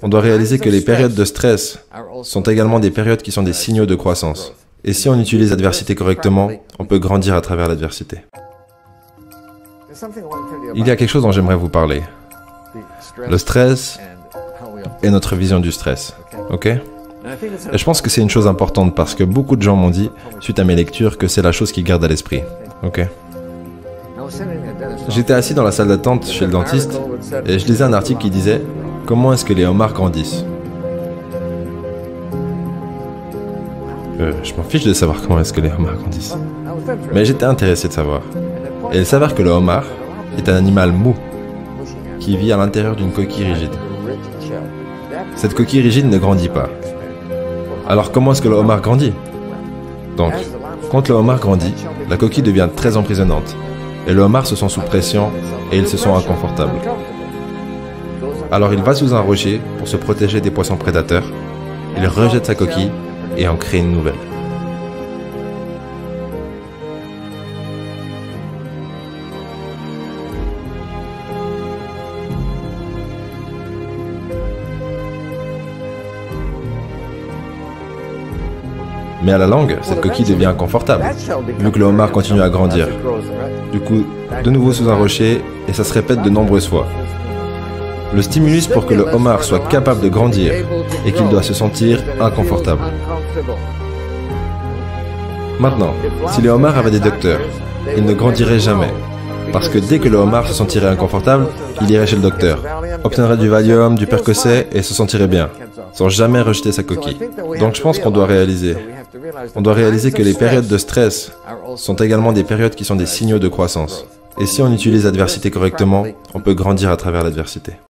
On doit réaliser que les périodes de stress sont également des périodes qui sont des signaux de croissance. Et si on utilise l'adversité correctement, on peut grandir à travers l'adversité. Il y a quelque chose dont j'aimerais vous parler. Le stress et notre vision du stress. Ok? Et je pense que c'est une chose importante parce que beaucoup de gens m'ont dit, suite à mes lectures, que c'est la chose qu'ils gardent à l'esprit. Ok? J'étais assis dans la salle d'attente chez le dentiste et je lisais un article qui disait « Comment est-ce que les homards grandissent ?» Je m'en fiche de savoir comment est-ce que les homards grandissent. Mais j'étais intéressé de savoir. Et il s'avère que le homard est un animal mou qui vit à l'intérieur d'une coquille rigide. Cette coquille rigide ne grandit pas. Alors comment est-ce que le homard grandit? Donc, quand le homard grandit, la coquille devient très emprisonnante. Et le homard se sent sous pression et il se sent inconfortable. Alors il va sous un rocher pour se protéger des poissons prédateurs. Il rejette sa coquille et en crée une nouvelle. Mais à la longue, cette coquille devient inconfortable, vu que le homard continue à grandir. Du coup, de nouveau sous un rocher, et ça se répète de nombreuses fois. Le stimulus pour que le homard soit capable de grandir est qu'il doit se sentir inconfortable. Maintenant, si les homards avaient des docteurs, ils ne grandiraient jamais. Parce que dès que le homard se sentirait inconfortable, il irait chez le docteur, obtiendrait du Valium, du Percocet et se sentirait bien, sans jamais rejeter sa coquille. Donc je pense qu'on doit réaliser. On doit réaliser que les périodes de stress sont également des périodes qui sont des signaux de croissance. Et si on utilise l'adversité correctement, on peut grandir à travers l'adversité.